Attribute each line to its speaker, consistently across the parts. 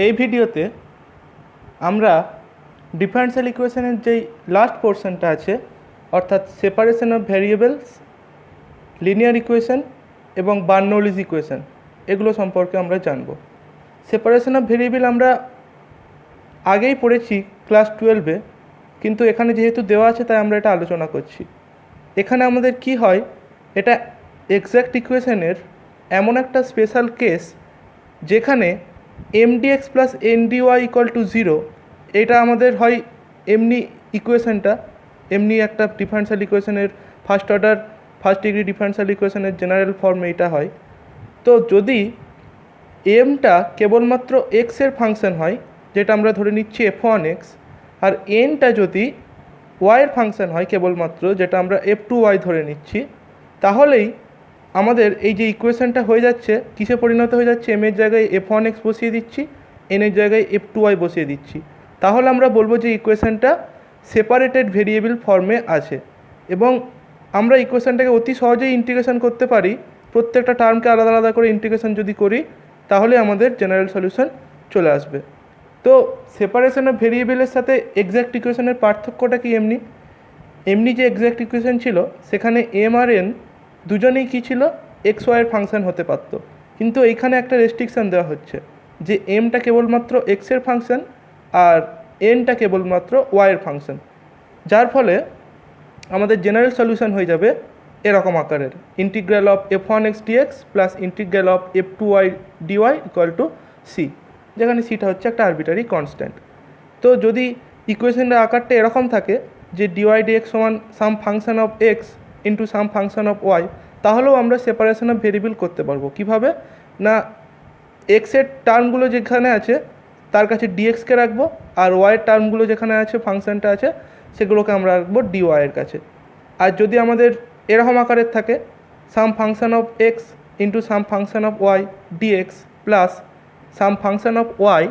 Speaker 1: এই ভিডিওতে আমরা ডিফারেনশিয়াল ইকুয়েশনের যেই লাস্ট পোর্শনটা আছে অর্থাৎ separation of variables, linear equation এবং বার্নৌলিজ ইকুয়েশন এগুলো সম্পর্কে আমরা জানব। সেপারেশন অফ ভ্যারিয়েবল আমরা আগেই পড়েছি ক্লাস 12-এ, কিন্তু এখানে যেহেতু দেওয়া আছে তাই আমরা এটা আলোচনা করছি। এখানে আমাদের কি হয়, এটা এক্স্যাক্ট ইকুয়েশনের এমন একটা স্পেশাল কেস যেখানে mdx plus ndy equal to 0, এটা আমাদের হয় এমনি ইকুয়েশনটা, এমনি একটা ডিফারেনশিয়াল ইকুয়েশনের first order first degree differential ইকুয়েশনের জেনারেল ফর্মে এটা হয়। তো যদি এমটা কেবলমাত্র এক্সের ফাংশন হয়, যেটা আমরা ধরে নিচ্ছি f1x, আর এনটা যদি ওয়াইয়ের ফাংশন হয় কেবলমাত্র, যেটা আমরা f2y ধরে নিচ্ছি, তাহলেই আমাদের এই যে ইকুয়েশনটা হয়ে যাচ্ছে কিসে পরিণত হয়ে যাচ্ছে, এম এর জায়গায় f1x বসিয়ে দিচ্ছি, এন এর জায়গায় f2y বসিয়ে দিচ্ছি, তাহলে আমরা বলবো যে ইকুয়েশনটা সেপারেটেড ভেরিয়েবল ফর্মে আছে। এবং আমরা ইকুয়েশনটাকে অতি সহজেই ইন্টিগ্রেশন করতে পারি। প্রত্যেকটা টার্মকে আলাদা আলাদা করে ইন্টিগ্রেশন যদি করি তাহলে আমাদের জেনারেল সলিউশন চলে আসবে। তো সেপারেশন অফ ভেরিয়েবলের সাথে এক্স্যাক্ট ইকুয়েশনের পার্থক্যটা কি, এমনি যে এক্স্যাক্ট ইকুয়েশন ছিল সেখানে এম আর এন দুজনেই কী ছিল, এক্স ওয়াইয়ের ফাংশন হতে পারত, কিন্তু এইখানে একটা রেস্ট্রিকশান দেওয়া হচ্ছে যে এমটা কেবলমাত্র এক্সের ফাংশন আর এনটা কেবলমাত্র ওয়াইয়ের ফাংশন, যার ফলে আমাদের জেনারেল সলিউশন হয়ে যাবে এরকম আকারের integral of f1x dx plus integral of f2y dy equal to C, যেখানে সিটা হচ্ছে একটা আরবিটারি কনস্ট্যান্ট। তো যদি ইকুয়েশনের আকারটা এরকম থাকে যে dy dx সমান some function of x into some function of y, তাহলেও আমরা সেপারেশন অফ ভেরিয়েবল করতে পারবো। কিভাবে না, এক্সের টার্মগুলো যেখানে আছে তার কাছে ডিএক্সকে রাখবো, আর ওয়াইয়ের টার্মগুলো যেখানে আছে ফাংশনটা আছে সেগুলোকে আমরা রাখবো ডিওয়াইয়ের কাছে। আর যদি আমাদের এরকম আকারের থাকে some function of x into some function of y dx plus some function of y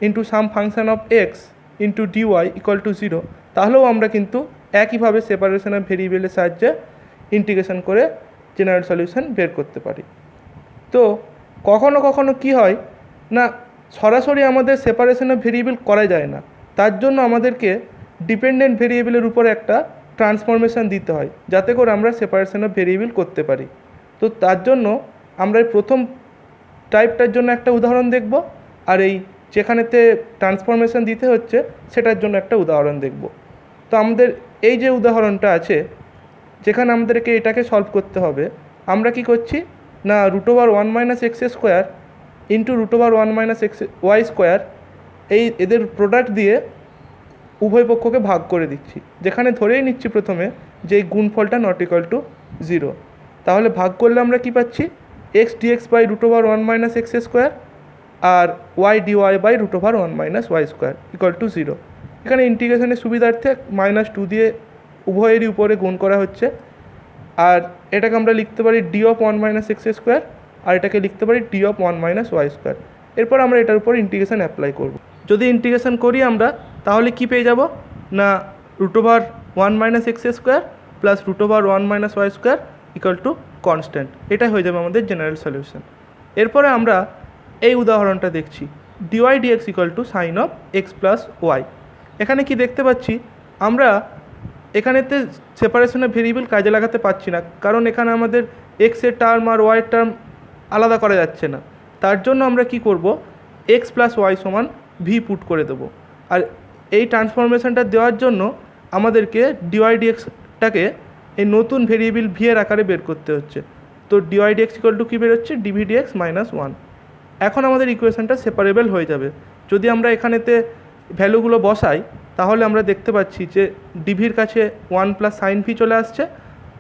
Speaker 1: into some function of x into dy equal to 0, তাহলেও আমরা কিন্তু একইভাবে সেপারেশন অফ ভেরিয়েবলের সাহায্যে ইন্টিগ্রেশন করে জেনারেল সলিউশন বের করতে পারি। তো কখনো কখনো কি হয় না, সরাসরি আমাদের সেপারেশন অফ ভেরিয়েবল করা যায় না, তার জন্য আমাদেরকে ডিপেন্ডেন্ট ভেরিয়েবলের উপর একটা ট্রান্সফরমেশন দিতে হয় যাতে করে আমরা সেপারেশন অফ ভেরিয়েবল করতে পারি। তো তার জন্য আমরা প্রথম টাইপটার জন্য একটা উদাহরণ দেখব, আর এই যেখানেতে ট্রান্সফরমেশন দিতে হচ্ছে সেটার জন্য একটা উদাহরণ দেখব। তো আমাদের এই যে উদাহরণটা আছে যেখানে আমাদেরকে এটাকে সলভ করতে হবে, আমরা কি করছি না, √1 - x² ইন্টু √1 - xy² এদের প্রোডাক্ট দিয়ে উভয় পক্ষকে ভাগ করে দিচ্ছি, যেখানে ধরেই নিচ্ছি প্রথমে যে এই গুণফলটা নট ইকুয়াল টু 0। তাহলে ভাগ করলে আমরা কি পাচ্ছি, x dx বাই √1 - x² আর y dy by √1 - y² equal to 0। এখানে ইন্টিগ্রেশনের সুবিধার্থে -2 দিয়ে উভয়েরই উপরে গুণ করা হচ্ছে, আর এটাকে আমরা লিখতে পারি d অফ 1 - x², আর এটাকে লিখতে পারি d অফ 1 - y²। এরপর আমরা এটার উপর ইন্টিগ্রেশন অ্যাপ্লাই করব। যদি ইন্টিগ্রেশন করি আমরা তাহলে কি পেয়ে যাব না, √1 - x² plus √1 - y² equal to constant. এটা হয়ে যাবে আমাদের জেনারেল সলিউশন। এরপরে আমরা এই উদাহরণটা দেখছি dy dx equal to sine of x plus Y. এখানে কি দেখতে পাচ্ছি, আমরা এখানেতে সেপারেশনের ভেরিয়েবল কাজে লাগাতে পারছি না, কারণ এখানে আমাদের এক্সের টার্ম আর ওয়াইয়ের টার্ম আলাদা করা যাচ্ছে না। তার জন্য আমরা কি করব, এক্স প্লাস ওয়াই সমান ভি পুট করে দেবো। আর এই ট্রান্সফরমেশনটা দেওয়ার জন্য আমাদেরকে dy dxটাকে এই নতুন ভেরিয়েবল ভি এর আকারে বের করতে হচ্ছে। তো dy dx ইকুয়াল টু কী বেরোচ্ছে, dv dx - 1। এখন আমাদের ইকুয়েশনটা সেপারেবল হয়ে যাবে। যদি আমরা এখানেতে ভ্যালুগুলো বসাই তাহলে আমরা দেখতে পাচ্ছি যে ডিভির কাছে 1 প্লাস সাইন ভি চলে আসছে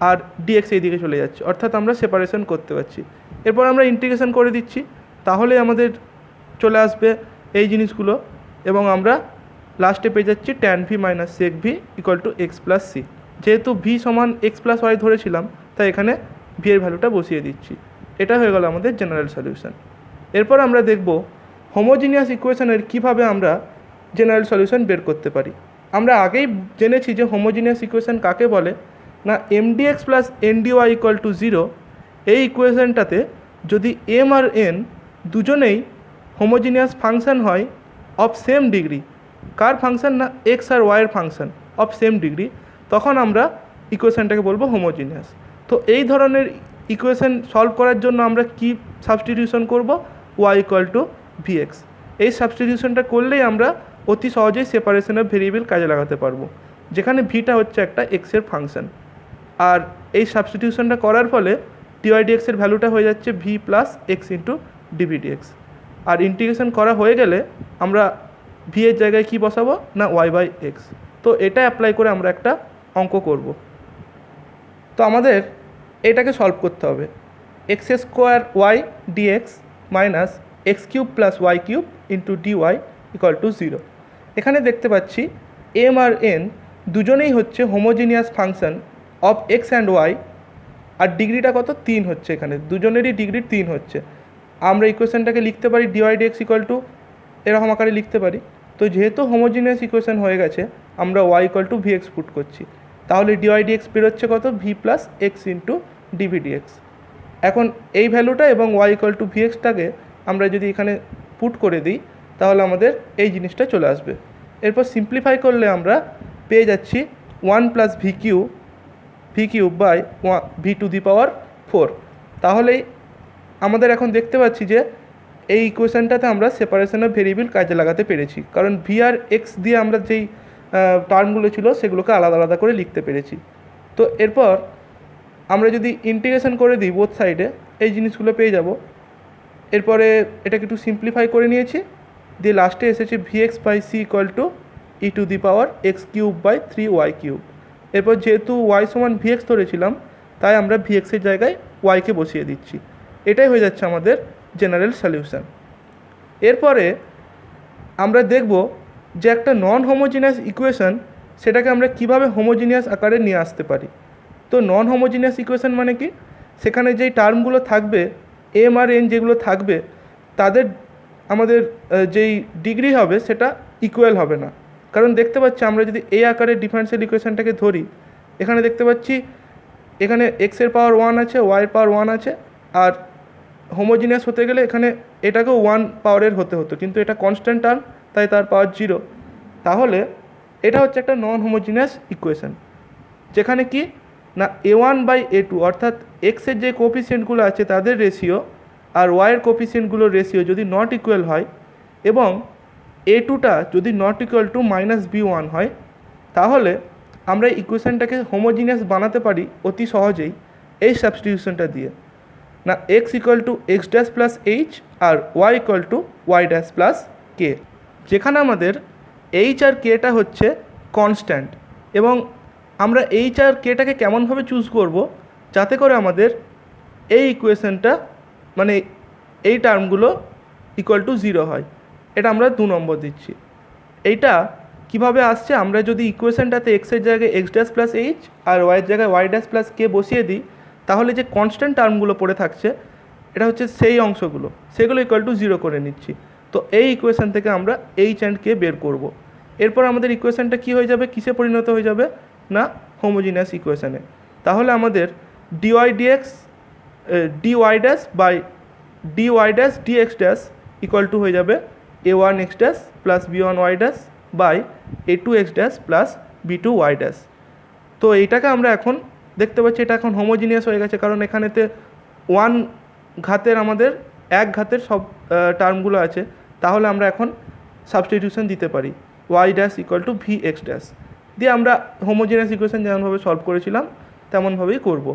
Speaker 1: আর ডিএক্স এই দিকে চলে যাচ্ছে, অর্থাৎ আমরা সেপারেশন করতে পারছি। এরপর আমরা ইন্টিগ্রেশন করে দিচ্ছি, তাহলে আমাদের চলে আসবে এই জিনিসগুলো, এবং আমরা লাস্টে পেয়ে যাচ্ছি tan v - sec v equal to X plus C. যেহেতু ভি সমান এক্স প্লাস ওয়াই ধরেছিলাম তাই এখানে ভি এর ভ্যালুটা বসিয়ে দিচ্ছি। এটা হয়ে গেল আমাদের জেনারেল সলিউশন। এরপর আমরা দেখব হোমোজিনিয়াস ইকুয়েশনের কীভাবে আমরা জেনারেল সলিউশন বের করতে পারি। আমরা আগেই জেনেছি যে হোমোজিনিয়াস ইকুয়েশন কাকে বলে না, mdx plus ndy equal to 0 এই ইকুয়েশনটাতে যদি m আর n দুজনেই হোমোজিনিয়াস ফাংশন হয় of same degree, car function না এক্স আর ওয়াইয়ের ফাংশন অফ সেম ডিগ্রি, তখন আমরা ইকুয়েশানটাকে বলবো হোমোজিনিয়াস। তো এই ধরনের ইকুয়েশান সলভ করার জন্য আমরা কি সাবস্টিটিউশন করব, ওয়াই ইকুয়াল টু ভিএক্স। এই সাবস্টিটিউশনটা করলেই আমরা অতি সহজেই সেপারেশন অফ ভেরিয়েবল কাজে লাগাতে পারবো, যেখানে ভিটা হচ্ছে একটা এক্সের ফাংশন। আর এই সাবস্টিটিউশনটা করার ফলে ডিওয়াইডিএক্সের ভ্যালুটা হয়ে যাচ্ছে ভি প্লাস এক্স ইন্টু ডিভিডিএক্স। আর ইন্টিগ্রেশন করা হয়ে গেলে আমরা ভি এর জায়গায় কী বসাবো না ওয়াই বাই এক্স। তো এটা অ্যাপ্লাই করে আমরা একটা অঙ্ক করব। তো আমাদের এটাকে সলভ করতে হবে। X square y dx minus x cube plus y cube into dy equal to 0। এখানে দেখতে পাচ্ছি এম আর এন দুজনেই হচ্ছে homogeneous function of x and y, আর ডিগ্রিটা কত 3 হচ্ছে, এখানে দুজনেরই ডিগ্রি 3 হচ্ছে। আমরা ইকুয়েশনটাকে লিখতে পারি ডিওয়াই ডিএক্স ইকুয়াল টু এরকম আকারে লিখতে পারি। তো যেহেতু হোমোজিনিয়াস ইকুয়েশন হয়ে গেছে, আমরা Y equal to V X put করছি, তাহলে ডিওয়াই ডিএক্স বেরোচ্ছে কত V plus X into dv dx. এখন এই ভ্যালুটা এবং ওয়াই ইকুয়াল টু ভি এক্সটাকে আমরা যদি এখানে পুট করে দিই, তাহলে আমাদের এই জিনিসটা চলে আসবে। এরপর সিম্পলিফাই করলে আমরা পেয়ে যাচ্ছি 1 plus v cube by v to the power 4। তাহলেই আমাদের এখন দেখতে পাচ্ছি যে এই ইকুয়েশানটাতে আমরা সেপারেশন অফ ভেরিয়েবল কাজে লাগাতে পেরেছি, কারণ ভি আর এক্স দিয়ে আমরা যেই টার্মগুলো ছিল সেগুলোকে আলাদা আলাদা করে লিখতে পেরেছি। তো এরপর আমরা যদি ইন্টিগ্রেশন করে দিই বোথ সাইডে, এই জিনিসগুলো পেয়ে যাব। এরপরে এটাকে একটু সিম্পলিফাই করে নিয়েছি, দিয়ে লাস্টে এসেছে V X by C equal to e to the power X cube by 3 Y cube. এরপর যেহেতু ওয়াই সমান ভি এক্স ধরেছিলাম, তাই আমরা ভি এক্সের জায়গায় ওয়াইকে বসিয়ে দিচ্ছি। এটাই হয়ে যাচ্ছে আমাদের জেনারেল সলিউশন। এরপরে আমরা দেখব যে একটা নন হোমোজিনিয়াস ইকুয়েশন, সেটাকে আমরা কিভাবে হোমোজিনিয়াস আকারে নিয়ে আসতে পারি। তো নন হোমোজিনিয়াস ইকুয়েশন মানে কি, সেখানে যেই টার্মগুলো থাকবে এম আর এন যেগুলো থাকবে, তাদের আমাদের যেই ডিগ্রি হবে সেটা ইকুয়াল হবে না। কারণ দেখতে পাচ্ছি আমরা যদি এই আকারে ডিফারেন্সিয়াল ইকুয়েশনটাকে ধরি, এখানে দেখতে পাচ্ছি এখানে এক্সের পাওয়ার 1 আছে, ওয়াইয়ের পাওয়ার 1 আছে, আর হোমোজিনিয়াস হতে গেলে এখানে এটাকেও 1 পাওয়ারের হতে হতো, কিন্তু এটা কনস্ট্যান্ট টার্ম, তাই তার পাওয়ার 0। তাহলে এটা হচ্ছে একটা নন হোমোজিনিয়াস ইকুয়েশন, যেখানে কি না a1 বাই a2 অর্থাৎ এক্সের যে কোফিসিয়েন্টগুলো আছে তাদের রেশিও আর ওয়াইয়ের কোফিসিয়েন্টগুলোর রেশিও যদি নট ইকুয়াল হয়, এবং a2টা যদি নট ইকুয়াল টু -b1 হয়, তাহলে আমরা ইকুয়েশনটাকে হোমোজিনিয়াস বানাতে পারি অতি সহজেই এই সাবস্টিটিউশনটা দিয়ে। না x equal to x dash plus h আর y equal to y dash plus k, যেখানে আমাদের এইচ আর কেটা হচ্ছে কনস্ট্যান্ট, এবং আমরা এইচ আর কেটাকে কেমনভাবে চুজ করব যাতে করে আমাদের এই ইকুয়েশনটা মানে এই টার্মগুলো ইকুয়াল টু 0 হয়, এটা আমরা 2 নম্বর দিচ্ছি। এইটা কিভাবে আসছে, আমরা যদি ইকুয়েশনটাতে এক্সের জায়গায় এক্স ড্যাশ প্লাস এইচ আর ওয়াইয়ের জায়গায় ওয়াই ড্যাশ প্লাস কে বসিয়ে দিই, তাহলে যে কনস্ট্যান্ট টার্মগুলো পড়ে থাকছে এটা হচ্ছে সেই অংশগুলো, সেগুলো ইকুয়াল টু 0 করে নিচ্ছি। তো এই ইকুয়েশন থেকে আমরা এইচ অ্যান্ড কে বের করব। এরপর আমাদের ইকুয়েশনটা কী হয়ে যাবে, কিসে পরিণত হয়ে যাবে না হোমোজিনিয়াস ইকুয়েশনে। তাহলে আমাদের dy dx dy dash by dy dash dx dash equal to হয়ে যাবে a1 X dash plus b1 Y dash by a2 X dash plus b2 Y dash. তো এইটাকে আমরা এখন দেখতে পাচ্ছি এটা এখন হোমোজিনিয়াস হয়ে গেছে, কারণ এখানেতে 1 ঘাতের আমাদের 1 ঘাতের সব টার্মগুলো আছে। তাহলে আমরা এখন সাবস্টিটিউশন দিতে পারি Y dash equal to V X dash দিয়ে আমরা হোমোজিনিয়াস ইকুয়েশন যেমনভাবে সলভ করেছিলাম তেমনভাবেই করব।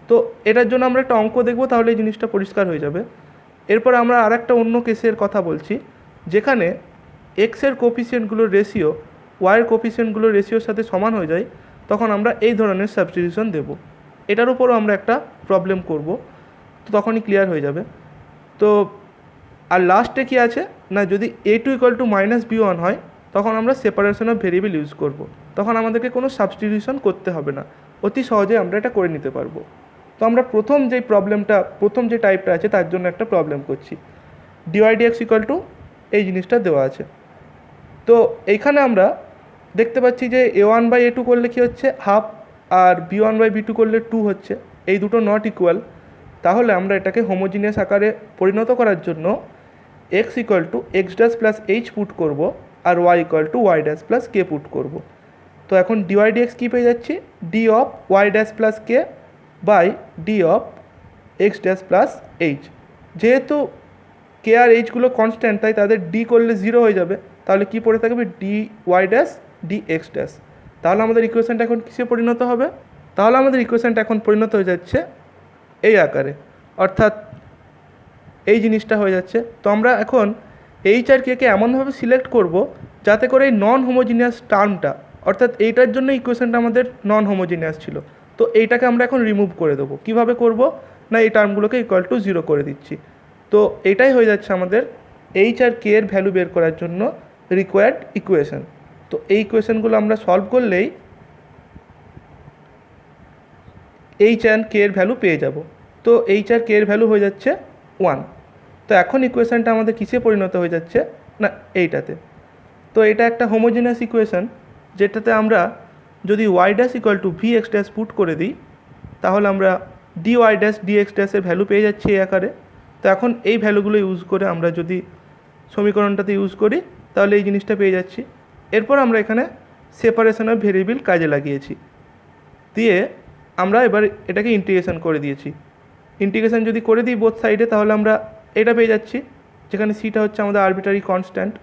Speaker 1: তো এটার জন্য আমরা একটা অঙ্ক দেখব, তাহলে এই জিনিসটা পরিষ্কার হয়ে যাবে। এরপর আমরা আর একটা অন্য কেসের কথা বলছি, যেখানে এক্সের কোফিসিয়েন্টগুলোর রেশিও ওয়াইয়ের কোফিসিয়েন্টগুলোর রেশিওর সাথে সমান হয়ে যায়, তখন আমরা এই ধরনের সাবস্টিটিউশন দেব। এটার উপরও আমরা একটা প্রবলেম করব, তো তখনই ক্লিয়ার হয়ে যাবে। তো আর লাস্টে কি আছে না, যদি a2 ইকুয়াল টু -b1 হয়, তখন আমরা সেপারেশন অফ ভেরিয়েবল ইউজ করব। তখন আমাদেরকে কোনো সাবস্টিটিউশন করতে হবে না, অতি সহজে আমরা এটা করে নিতে পারবো। তো আমরা প্রথম যে টাইপটা আছে তার জন্য একটা প্রবলেম করছি। ডিওয়াই ডিএক্স ইকুয়াল টু এই জিনিসটা দেওয়া আছে। তো এইখানে আমরা দেখতে পাচ্ছি যে a1 বাই a2 করলে কী হচ্ছে half, R b1 by b2 করলে 2 হচ্ছে, এই দুটো নট ইকুয়াল। তাহলে আমরা এটাকে হোমোজিনিয়াস আকারে পরিণত করার জন্য x equal to x dash plus h put করবো আর y equal to y dash plus k put করবো। তো এখন ডিওয়াই ডিএক্স কী পেয়ে যাচ্ছি, d of y dash plus k by d of x dash plus h. যেহেতু k আর এইচগুলো constant তাই তাদের ডি করলে 0 হয়ে যাবে, তাহলে কি পড়ে থাকবে D Y dash D X dash. তাহলে আমাদের ইকুয়েশানটা এখন কিসে পরিণত হবে, তাহলে আমাদের ইকুয়েশানটা এখন পরিণত হয়ে যাচ্ছে এই আকারে, অর্থাৎ এই জিনিসটা হয়ে যাচ্ছে। তো আমরা এখন এইচ আর কে এমনভাবে সিলেক্ট করব যাতে করে এই নন হোমোজিনিয়াস টার্মটা, অর্থাৎ এইটার জন্য ইকুয়েশানটা আমাদের নন হোমোজিনিয়াস ছিল, তো এইটাকে আমরা এখন রিমুভ করে দেবো। কীভাবে করব না, এই টার্মগুলোকে ইকুয়াল টু 0 করে দিচ্ছি। তো এটাই হয়ে যাচ্ছে আমাদের এইচ আর কে এর ভ্যালু বের করার জন্য রিকোয়ার্ড ইকুয়েশন। তো এই ইকুয়েশনগুলো আমরা সলভ করলেই এইচ অ্যান্ড কে এর ভ্যালু পেয়ে যাব। তো এইচ আর কে এর ভ্যালু হয়ে যাচ্ছে 1। তো এখন ইকুয়েশানটা আমাদের কিসে পরিণত হয়ে যাচ্ছে না এইটাতে। তো এটা একটা হোমোজিনিয়াস ইকুয়েশান, যেটাতে আমরা যদি Y dash equal to V X dash put করে দিই তাহলে আমরা D Y dash D X ড্যাশের ভ্যালু পেয়ে যাচ্ছি এই আকারে। তো এখন এই ভ্যালুগুলো ইউজ করে আমরা যদি সমীকরণটাতে ইউজ করি তাহলে এই জিনিসটা পেয়ে যাচ্ছি। এরপর আমরা এখানে সেপারেশন অফ ভেরিয়েবল কাজে লাগিয়েছি, দিয়ে আমরা এবার এটাকে ইন্টিগ্রেশন করে দিয়েছি। ইন্টিগ্রেশন যদি করে দিই বোথ সাইডে তাহলে আমরা এটা পেয়ে যাচ্ছি, যেখানে সিটা হচ্ছে আমাদের আরবিটারি কনস্ট্যান্ট।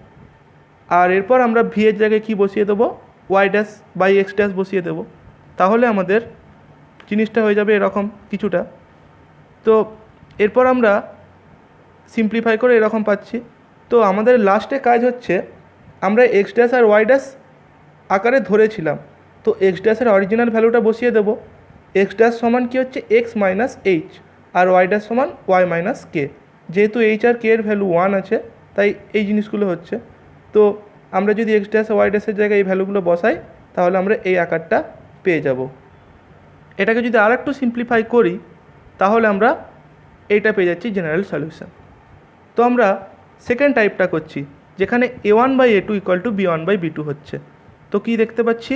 Speaker 1: আর এরপর আমরা ভি এর জায়গায় কী বসিয়ে দেবো, Y dash by X dash বসিয়ে দেবো। তাহলে আমাদের জিনিসটা হয়ে যাবে এরকম কিছুটা। তো এরপর আমরা সিম্পলিফাই করে এরকম পাচ্ছি। তো আমাদের লাস্টে কাজ হচ্ছে আমরা এক্স ড্যাশ আর ওয়াই ড্যাশ আকারে ধরেছিলাম, তো এক্স ড্যাশের অরিজিনাল ভ্যালুটা বসিয়ে দেবো। এক্স ড্যাশ সমান কী হচ্ছে এক্স মাইনাস এইচ, আর ওয়াই ড্যাশ সমান ওয়াই মাইনাস কে। যেহেতু এইচ আর কে এর ভ্যালু 1 আছে তাই এই জিনিসগুলো হচ্ছে। তো আমরা যদি এক্স ড্যাশ ওয়াই ড্যাশের জায়গায় এই ভ্যালুগুলো বসাই তাহলে আমরা এই আকারটা পেয়ে যাব। এটাকে যদি আর একটু সিম্পলিফাই করি তাহলে আমরা এইটা পেয়ে যাচ্ছি জেনারেল সলিউশন। তো আমরা সেকেন্ড টাইপটা করছি, যেখানে a1 by a2 equal to b1 by b2 হচ্ছে। তো কী দেখতে পাচ্ছি,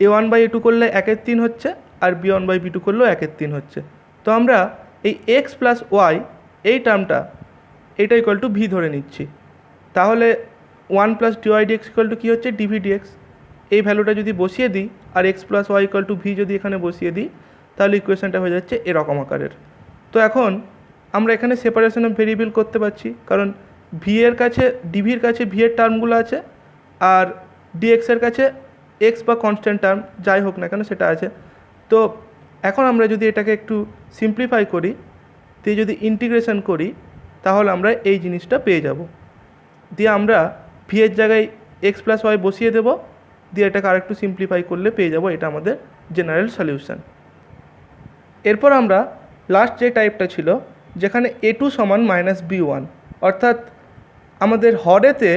Speaker 1: a1 বাই a2 করলে 1/3 হচ্ছে, আর b1 বাই b2 করলেও 1/3 হচ্ছে। তো আমরা এই x প্লাস ওয়াই এই টার্মটা এইটা ইকুয়াল টু v ধরে নিচ্ছি। তাহলে 1 plus dy dx equal to কী হচ্ছে ডিভি ডিএক্স। এই ভ্যালুটা যদি বসিয়ে দিই আর x plus y equal to v যদি এখানে বসিয়ে দিই তাহলে ইকুয়েশনটা হয়ে যাচ্ছে এরকম আকারের। তো এখন আমরা এখানে সেপারেশন অফ ভেরিয়েবল করতে পারছি, কারণ ভি এর কাছে ডিভির কাছে ভি এর টার্মগুলো আছে আর ডিএক্সের কাছে এক্স বা কনস্ট্যান্ট টার্ম যাই হোক না কেন সেটা আছে। তো এখন আমরা যদি এটাকে একটু সিম্পলিফাই করি, দিয়ে যদি ইন্টিগ্রেশন করি তাহলে আমরা এই জিনিসটা পেয়ে যাব। দিয়ে আমরা ভি এর জায়গায় এক্স প্লাস ওয়াই বসিয়ে দেবো, দিয়ে এটাকে আরেকটু সিম্পলিফাই করলে পেয়ে যাব এটা আমাদের জেনারেল সলিউশন। এরপর আমরা লাস্ট যে টাইপটা ছিল যেখানে a2 সমান মাইনাস b1, অর্থাৎ আমাদের হরেতে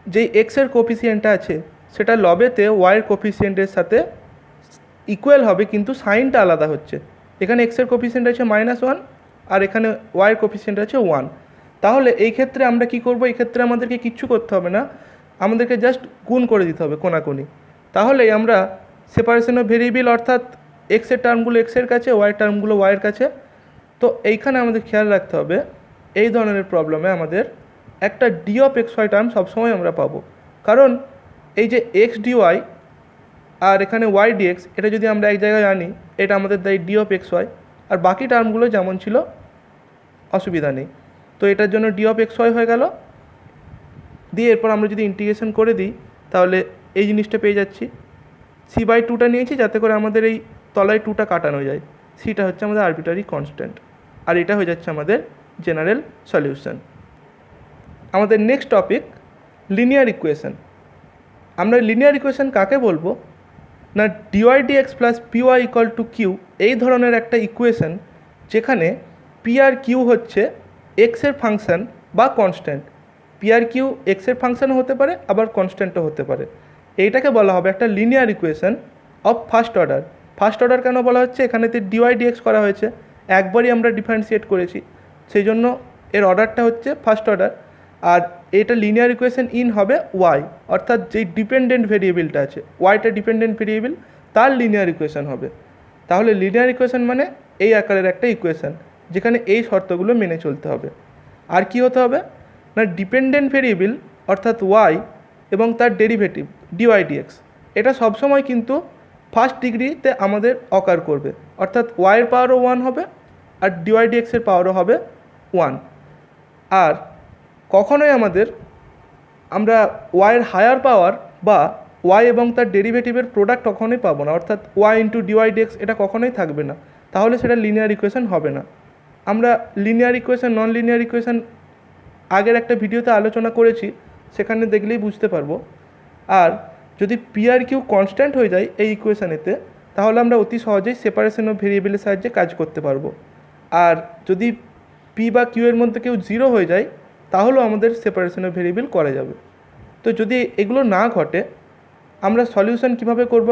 Speaker 1: যেই এক্সের কোফিসিয়েন্টটা আছে সেটা লবেতে ওয়াইয়ের কোফিসিয়েন্টের সাথে ইকুয়াল হবে, কিন্তু সাইনটা আলাদা হচ্ছে। এখানে এক্সের কোফিসিয়েন্ট আছে -1 আর এখানে ওয়াইয়ের কোফিসিয়েন্ট আছে 1। তাহলে এই ক্ষেত্রে আমরা কি করব, এই ক্ষেত্রে আমাদেরকে কিচ্ছু করতে হবে না, আমাদেরকে জাস্ট গুণ করে দিতে হবে কোনাকুনি। তাহলেই আমরা সেপারেশন অফ ভেরিয়েবল, অর্থাৎ এক্সের টার্মগুলো এক্সের কাছে, ওয়াইয়ের টার্মগুলো ওয়াইয়ের কাছে। তো এইখানে আমাদের খেয়াল রাখতে হবে এই ধরনের প্রবলেমে আমাদের একটা D of X Y term সবসময় আমরা পাবো, কারণ এই যে এক্স ডিওয়াই আর এখানে ওয়াই ডিএক্স এটা যদি আমরা এক জায়গায় আনি এটা আমাদের দেয় ডি অফ এক্স ওয়াই, আর বাকি টার্মগুলো যেমন ছিল অসুবিধা নেই। তো এটার জন্য ডি অফ এক্স ওয়াই হয়ে গেল। দিয়ে এরপর আমরা যদি ইন্টিগ্রেশন করে দিই তাহলে এই জিনিসটা পেয়ে যাচ্ছি। সি বাই 2টা নিয়েছি যাতে করে আমাদের এই তলায় 2টা কাটানো যায়। সিটা হচ্ছে আমাদের আরবিটারি কনস্ট্যান্ট, আর এটা হয়ে যাচ্ছে আমাদের জেনারেল সলিউশন। আমাদের নেক্সট টপিক লিনিয়ার ইকুয়েশন। আমরা লিনিয়ার ইকুয়েশন কাকে বলবো না, dy dx plus py equal to Q এই ধরনের একটা ইকুয়েশন যেখানে পি আর কিউ হচ্ছে এক্সের ফাংশন বা কনস্ট্যান্ট। পি আর কিউ এক্সের ফাংশনও হতে পারে আবার কনস্ট্যান্টও হতে পারে। এইটাকে বলা হবে একটা linear equation of first order. First order কেন বলা হচ্ছে, এখানেতে ডিওয়াই ডিএক্স করা হয়েছে, একবারই আমরা ডিফারেন্সিয়েট করেছি, সেই জন্য এর অর্ডারটা হচ্ছে ফার্স্ট অর্ডার। আর এটা লিনিয়ার ইকুয়েশন ইন হবে ওয়াই, অর্থাৎ যেই ডিপেন্ডেন্ট ভেরিয়েবলটা আছে ওয়াইটা ডিপেন্ডেন্ট ভেরিয়েবল, তার লিনিয়ার ইকুয়েশন হবে। তাহলে লিনিয়ার ইকুয়েশন মানে এই আকারের একটা ইকুয়েশন যেখানে এই শর্তগুলো মেনে চলতে হবে। আর কি হতে হবে না ডিপেন্ডেন্ট ভেরিয়েবল অর্থাৎ ওয়াই এবং তার ডেরিভেটিভ ডিওয়াই ডিএক্স এটা সবসময় কিন্তু ফার্স্ট ডিগ্রিতে আমাদের অকার করবে, অর্থাৎ ওয়াইয়ের পাওয়ারও 1 হবে আর ডিওয়াই ডিএক্সের পাওয়ারও হবে 1। আর কখনোই আমরা ওয়াইয়ের হায়ার পাওয়ার বা ওয়াই এবং তার ডেরিভেটিভের প্রোডাক্ট কখনোই পাবো না, অর্থাৎ ওয়াই ইন্টু ডিওয়াই ডিএক্স এটা কখনোই থাকবে না, তাহলে সেটা লিনিয়ার ইকুয়েশন হবে না। আমরা linear equation non linear equation আগের একটা ভিডিওতে আলোচনা করেছি, সেখানে দেখলেই বুঝতে পারবো। আর যদি পি আর কিউ কনস্ট্যান্ট হয়ে যায় এই ইকুয়েশানেতে, তাহলে আমরা অতি সহজেই সেপারেশন অফ ভেরিয়েবলের সাহায্যে কাজ করতে পারবো। আর যদি পি বা কিউ এর মধ্যে কেউ 0 হয়ে যায়, তাহলেও আমাদের সেপারেশন অফ ভেরিয়েবল করা যাবে। তো যদি এগুলো না ঘটে, আমরা সলিউশন কিভাবে করব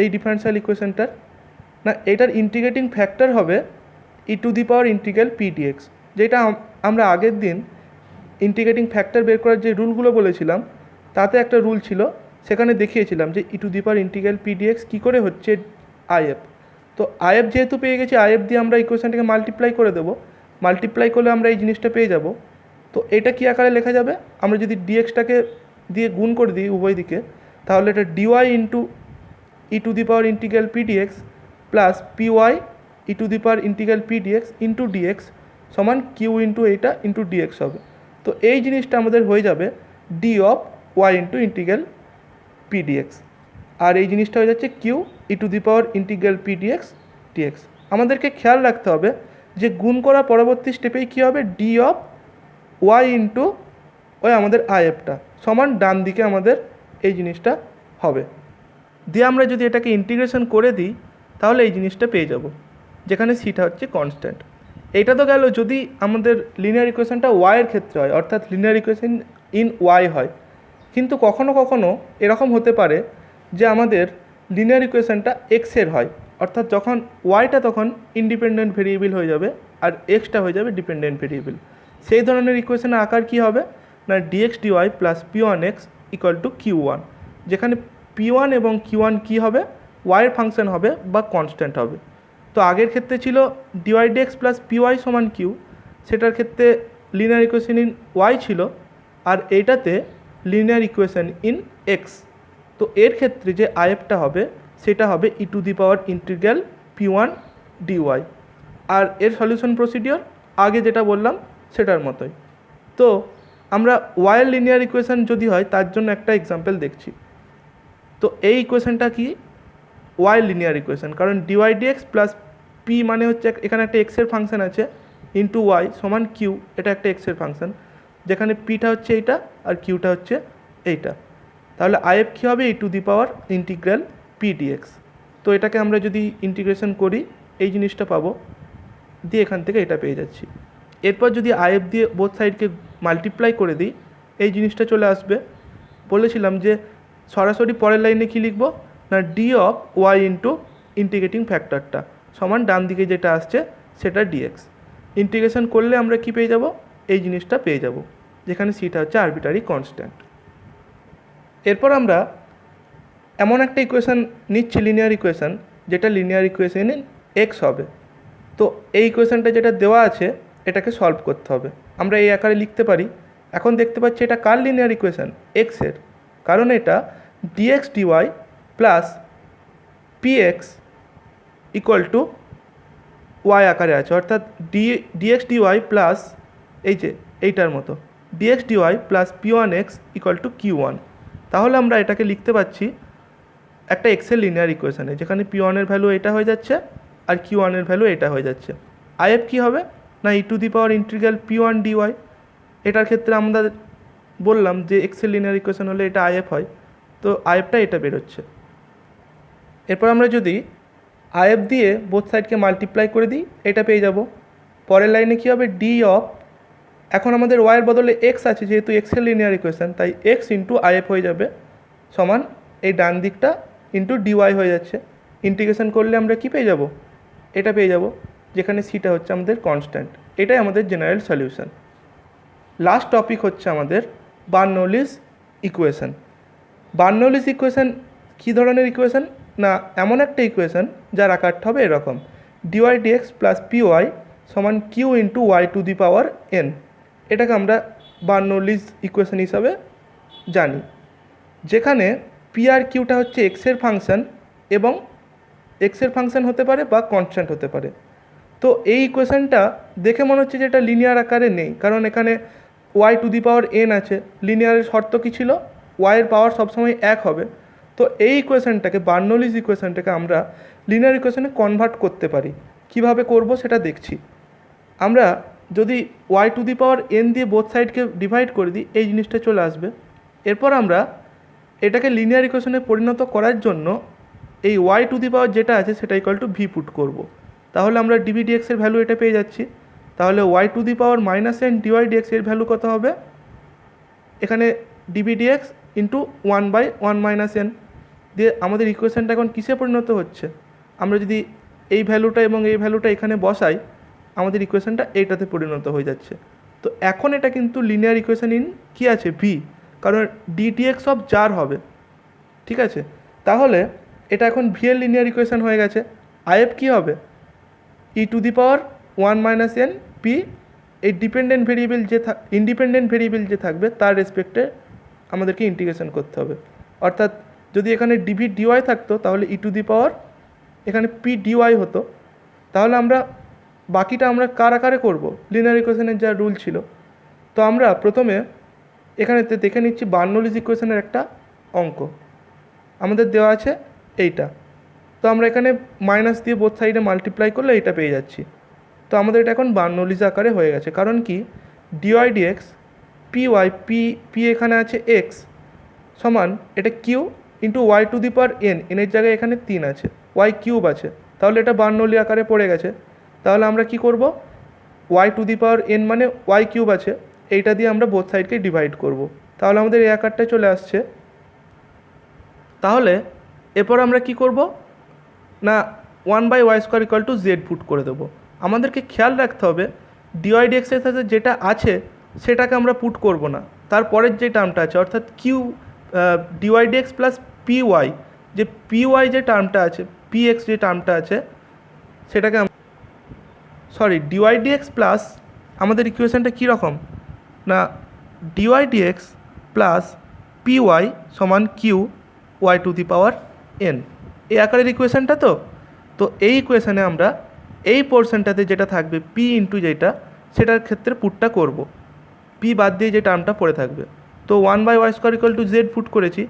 Speaker 1: এই ডিফারেনশিয়াল ইকুয়েশনটার? না এটার ইন্টিগ্রেটিং ফ্যাক্টর হবে e to the power integral p dx, যেটা আমরা আগের দিন ইন্টিগ্রেটিং ফ্যাক্টর বের করার যে রুলগুলো বলেছিলাম তাতে একটা রুল ছিল, সেখানে দেখিয়েছিলাম যে e to the power integral p dx কী করে হচ্ছে আইএফ। তো আইএফ যেহেতু পেয়ে গেছি, আইএফ দিয়ে আমরা ইকুয়েশনটাকে মাল্টিপ্লাই করে দেবো, মাল্টিপ্লাই করলে আমরা এই জিনিসটা পেয়ে যাব। তো এটা কী আকারে লেখা যাবে? আমরা যদি ডিএক্সটাকে দিয়ে গুণ করে দিই উভয় দিকে, তাহলে এটা dy into e to the power integral p dx plus py e to the power integral p dx into dx সমান কিউ ইন্টু এইটা ইন্টু ডিএক্স হবে। তো এই জিনিসটা আমাদের হয়ে যাবে d of y into integral p dx, আর এই জিনিসটা হয়ে যাচ্ছে q e to the power integral p dx dx. আমাদেরকে খেয়াল রাখতে হবে যে গুণ করা পরবর্তী স্টেপেই কী হবে, ডি অফ ওয়াই ইন্টু ওই আমাদের আইএফটা সমান ডান দিকে আমাদের এই জিনিসটা হবে। দিয়ে আমরা যদি এটাকে ইন্টিগ্রেশন করে দিই, তাহলে এই জিনিসটা পেয়ে যাব, যেখানে সিটা হচ্ছে কনস্ট্যান্ট। এইটা তো গেল যদি আমাদের লিনিয়ার ইকুয়েশনটা ওয়াইয়ের ক্ষেত্রে হয়, অর্থাৎ লিনিয়ার ইকুয়েশন ইন ওয়াই হয়। কিন্তু কখনো কখনো এরকম হতে পারে যে আমাদের লিনিয়ার ইকুয়েশনটা এক্সের হয়, অর্থাৎ যখন ওয়াইটা তখন ইন্ডিপেন্ডেন্ট ভেরিয়েবল হয়ে যাবে আর এক্সটা হয়ে যাবে ডিপেন্ডেন্ট ভেরিয়েবল। সেই ধরনের ইকুয়েশনের আকার কী হবে না dx dy plus P one X equal to Q one, যেখানে পি ওয়ান এবং কিউ ওয়ান কী হবে, ওয়াইয়ের ফাংশন হবে বা কনস্ট্যান্ট হবে। তো আগের ক্ষেত্রে ছিল ডিওয়াই ডিএক্স প্লাস পিওয়াই সমান কিউ, সেটার ক্ষেত্রে লিনিয়ার ইকুয়েশন ইন ওয়াই ছিল, আর এইটাতে লিনিয়ার ইকুয়েশন ইন এক্স। তো এর ক্ষেত্রে যে আইএফটা হবে সেটা হবে e to the power integral p one dy, আর এর সলিউশন প্রসিডিওর আগে যেটা বললাম সেটার মতোই। তো আমরা ওয়াইয়ের লিনিয়ার ইকুয়েশন যদি হয় তার জন্য একটা এক্সাম্পল দেখছি। তো এই ইকুয়েশনটা কি ওয়াই লিনিয়ার ইকুয়েশন, কারণ ডিওয়াই ডিএক্স প্লাস পি মানে হচ্ছে এখানে একটা এক্সের ফাংশন আছে ইন্টু ওয়াই সমান কিউ, এটা একটা এক্সের ফাংশন, যেখানে পিটা হচ্ছে এইটা আর কিউটা হচ্ছে এইটা। তাহলে আইএফ কী হবে e to the power integral p dx. তো এটাকে আমরা যদি ইন্টিগ্রেশন করি এই জিনিসটা পাবো, দিয়ে এখান থেকে এটা পেয়ে যাচ্ছি। এরপর যদি আইএফ দিয়ে বোথ সাইডকে মাল্টিপ্লাই করে দিই এই জিনিসটা চলে আসবে। বলেছিলাম যে সরাসরি পরের লাইনে কী লিখব না d of y into integrating ফ্যাক্টরটা সমান ডান দিকে যেটা আসছে সেটা ডিএক্স। ইন্টিগ্রেশন করলে আমরা কি পেয়ে যাব, এই জিনিসটা পেয়ে যাব, যেখানে সিটা হচ্ছে আরবিটারি কনস্ট্যান্ট। এরপর আমরা এমন একটা ইকুয়েশান নিচ্ছি লিনিয়ার ইকুয়েশান, যেটা লিনিয়ার ইকুয়েশান ইন এক্স হবে। তো এই ইকুয়েশানটা যেটা দেওয়া আছে এটাকে সলভ করতে হবে। আমরা এই আকারে লিখতে পারি। এখন দেখতে পাচ্ছি এটা কার লিনিয়ার ইকুয়েশান, এক্সের, কারণ এটা dx dy plus px equal to Y আকারে আছে, অর্থাৎ ডিএক্স ডিওয়াই প্লাস এই যে এইটার মতো dx dy plus P one X equal to Q one. তাহলে আমরা এটাকে লিখতে পাচ্ছি একটা এক্সের লিনিয়ার ইকুয়েশানে, যেখানে পি ওয়ানের ভ্যালু এটা হয়ে যাচ্ছে আর কিউ ওয়ানের ভ্যালু এটা হয়ে যাচ্ছে। আইএফ কী হবে না e to the power integral p one dy. এটার ক্ষেত্রে আমরা বললাম যে এক্সের লিনিয়ার ইকুয়েশান হলে এটা আইএফ হয়, তো আইএফটা এটা বেরোচ্ছে। এরপর আমরা যদি আইএফ দিয়ে বোথ সাইডকে মাল্টিপ্লাই করে দিই এটা পেয়ে যাব। পরের লাইনে কী হবে ডি অফ, এখন আমাদের ওয়াইয়ের বদলে এক্স আছে, যেহেতু এক্সের লিনিয়ার ইকুয়েশান তাই এক্স ইন্টু আইএফ হয়ে যাবে সমান এই ডান দিকটা ইন্টু ডিওয়াই হয়ে যাচ্ছে। ইন্টিগ্রেশন করলে আমরা কি পেয়ে যাব, এটা পেয়ে যাব, যেখানে সিটা হচ্ছে আমাদের কনস্ট্যান্ট। এটাই আমাদের জেনারেল সলিউশন। লাস্ট টপিক হচ্ছে আমাদের বার্নৌলিস ইকুয়েশান। বার্নৌলিস ইকুয়েশান কী ধরনের ইকুয়েশান না এমন একটা ইকুয়েশান যার আকারটা হবে এরকম ডিওয়াই ডিএক্স প্লাস পিওয়াই সমান Q into Y to the power N. এটাকে আমরা বার্নৌলিজ ইকুয়েশন হিসাবে জানি, যেখানে পি আর কিউটা হচ্ছে এক্সের ফাংশন এবং এক্সের ফাংশন হতে পারে বা কনস্ট্যান্ট হতে পারে। তো এই ইকুয়েশনটা দেখে মনে হচ্ছে যে এটা লিনিয়ার আকারে নেই, কারণ এখানে Y to the power N আছে। লিনিয়ারের শর্ত কী ছিল? ওয়াইয়ের পাওয়ার সবসময় এক হবে। তো এই ইকুয়েশনটাকে, বার্নৌলিজ ইকুয়েশনটাকে আমরা লিনিয়ার ইকুয়েশনে কনভার্ট করতে পারি। কিভাবে করব সেটা দেখছি। আমরা যদি Y to the power N দিয়ে বোথ সাইডকে ডিভাইড করে দিই, এই জিনিসটা চলে আসবে। এরপর আমরা এটাকে লিনিয়ার ইকুয়েশনে পরিণত করার জন্য এই ওয়াই টু দি পাওয়ার যেটা আছে সেটা ইকুয়াল টু ভি পুট করব। তাহলে আমরা ডিভি ডিএক্সের ভ্যালু এটা পেয়ে যাচ্ছি। তাহলে Y to the power minus N dy dx এর ভ্যালু কত হবে? এখানে dv dx into 1/1 minus N দিয়ে আমাদের ইকুয়েশনটা এখন কিসে পরিণত হচ্ছে? আমরা যদি এই ভ্যালুটা এবং এই ভ্যালুটা এখানে বসাই, আমাদের ইকুয়েশনটা এইটাতে পরিণত হয়ে যাচ্ছে। তো এখন এটা কিন্তু লিনিয়ার ইকুয়েশন ইন কী আছে? ভি, কারণ ডিটিএক্স অফ জার হবে। ঠিক আছে, তাহলে এটা এখন ভি এর লিনিয়ার ইকুয়েশন হয়ে গেছে। আইএফ কী হবে? E to the power 1 minus n p, এই ডিপেন্ডেন্ট ভেরিয়েবল যে ইন্ডিপেন্ডেন্ট ভেরিয়েবল যে থাকবে তার রেসপেক্টে আমাদেরকে ইন্টিগ্রেশন করতে হবে। অর্থাৎ যদি এখানে ডিভি ডিওয়াই থাকতো তাহলে ই টু দি পাওয়ার এখানে পি ডিওয়াই হতো। তাহলে আমরা বাকিটা আমরা কার আকারে করব? লিনিয়ার ইকুয়েশনের যা রুল ছিল। তো আমরা প্রথমে এখানেতে দেখে নিচ্ছি বার্নৌলিজ ইকুয়েশনের একটা অঙ্ক আমাদের দেওয়া আছে এইটা। তো আমরা এখানে মাইনাস দিয়ে বোথ সাইডে মাল্টিপ্লাই করলে এইটা পেয়ে যাচ্ছি। তো আমাদের এটা এখন বার্নৌলিজ আকারে হয়ে গেছে, কারণ কি dy dx P Y P এখানে আছে এক্স সমান এটা Q into Y to the power N, এনের জায়গায় এখানে 3 আছে, ওয়াই কিউব আছে। তাহলে এটা বার্নৌলি আকারে পড়ে গেছে। তাহলে আমরা কি করব? Y to the power N মানে ওয়াই কিউব আছে, এইটা দিয়ে আমরা বোথ সাইডকে ডিভাইড করব। তাহলে আমাদের এই আকারটা চলে আসছে। তাহলে এরপর আমরা কি করব না 1/y² equal to Z put করে দেবো। আমাদেরকে খেয়াল রাখতে হবে ডিওয়াই ডিএক্সের সাথে যেটা আছে সেটাকে আমরা পুট করব না, তারপরের যে টার্মটা আছে অর্থাৎ Q dy dx plus P Y, যে পি ওয়াই যে টার্মটা আছে, পি এক্স যে টার্মটা আছে সেটাকে ডিওয়াই ডিএক্স প্লাস আমাদের ইকুয়েশনটা কীরকম না dy dx plus P y সমান q y to the power n, এই আকারের ইকুয়েশনটা। তো এই ইকুয়েশনে আমরা এই পোর্শনটাতে যেটা থাকবে পি ইন্টু যেটা, সেটার ক্ষেত্রে পুটটা করব। পি বাদ দিয়ে যে টার্মটা পড়ে থাকবে। তো 1/y² equal to Z put করেছি।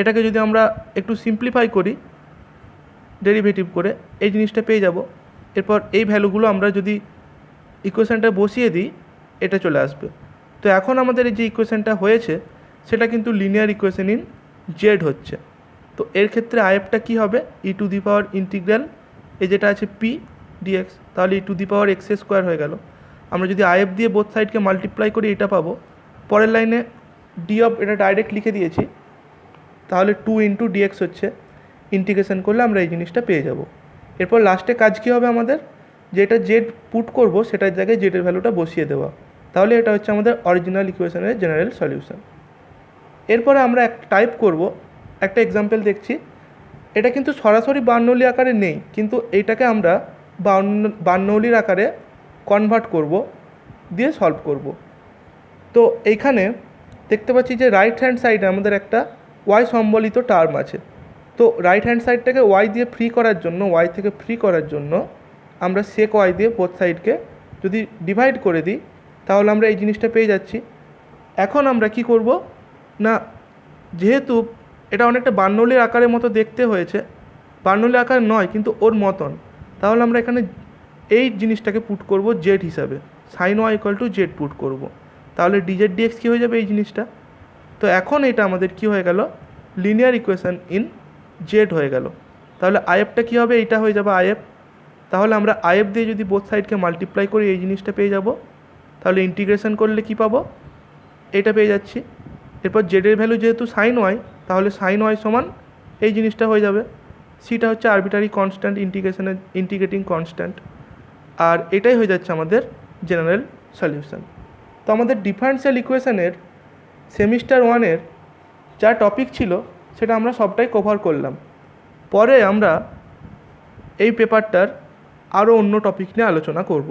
Speaker 1: এটাকে যদি আমরা একটু সিম্পলিফাই করি ডেরিভেটিভ করে, এই জিনিসটা পেয়ে যাব। এরপর এই ভ্যালুগুলো আমরা যদি ইকুয়েশনটা বসিয়ে দিই এটা চলে আসবে। তো এখন আমাদের এই যে ইকুয়েশনটা হয়েছে সেটা কিন্তু লিনিয়ার ইকুয়েশন ইন জেড হচ্ছে। তো এর ক্ষেত্রে আইএফটা কী হবে? E to the power integral এই যেটা আছে পি ডিএক্স, তাহলে e to the power x square হয়ে গেল। আমরা যদি আইএফ দিয়ে বোথ সাইডকে মাল্টিপ্লাই করি এটা পাবো। পরের লাইনে ডি অফ এটা ডাইরেক্ট লিখে দিয়েছি, তাহলে 2 ইন্টু ডিএক্স হচ্ছে। ইন্টিগ্রেশন করলে আমরা এই জিনিসটা পেয়ে যাব। এরপর লাস্টে কাজ কী হবে আমাদের? যেটা জেড পুট করব সেটার জায়গায় জেডের ভ্যালুটা বসিয়ে দেওয়া। তাহলে এটা হচ্ছে আমাদের অরিজিনাল ইকুয়েশনের জেনারেল সলিউশন। এরপরে আমরা একটা টাইপ করব, একটা এক্সাম্পল দেখছি। এটা কিন্তু সরাসরি বার্নৌলি আকারে নেই, কিন্তু এইটাকে আমরা বার্নৌলির আকারে কনভার্ট করব, দিয়ে সলভ করব। তো এইখানে দেখতে পাচ্ছি যে রাইট হ্যান্ড সাইডে আমাদের একটা ওয়াই সম্বলিত টার্ম আছে। তো রাইট হ্যান্ড সাইডটাকে ওয়াই দিয়ে ফ্রি করার জন্য, ওয়াই থেকে ফ্রি করার জন্য আমরা সেক ওয়াই দিয়ে বোথ সাইডকে যদি ডিভাইড করে দিই তাহলে আমরা এই জিনিসটা পেয়ে যাচ্ছি। এখন আমরা কি করব না, যেহেতু এটা অনেকটা বার্নৌলির আকারের মতো দেখতে হয়েছে, বার্নৌলি আকার নয় কিন্তু ওর মতন, তাহলে আমরা এখানে এই জিনিসটাকে পুট করব জেড হিসাবে, sine Y equal to Z put করব। তাহলে ডিজেড ডিএক্স কী হয়ে যাবে এই জিনিসটা। তো এখন এটা আমাদের কি হয়ে গেল? লিনিয়ার ইকুয়েশন ইন জেড হয়ে গেল। তাহলে আইএফটা কী হবে? এইটা হয়ে যাবে আইএফ। তাহলে আমরা আইএফ দিয়ে যদি বোথ সাইডকে মাল্টিপ্লাই করি এই জিনিসটা পেয়ে যাব। তাহলে ইন্টিগ্রেশন করলে কি পাবো? এটা পেয়ে যাচ্ছি। এরপর জেডের ভ্যালু যেহেতু সাইন ওয়াই, তাহলে সাইন ওয়াই সমান এই জিনিসটা হয়ে যাবে। সিটা হচ্ছে আরবিটারি কনস্ট্যান্ট, ইন্টিগ্রেটিং কনস্ট্যান্ট। আর এটাই হয়ে যাচ্ছে আমাদের জেনারেল সলিউশন। তো আমাদের ডিফারেনশিয়াল ইকুয়েশনের সেমিস্টার 1-এর যা টপিক ছিল সেটা আমরা সবটাই কভার করলাম। পরে আমরা এই পেপারটার আরও অন্য টপিক নিয়ে আলোচনা করব।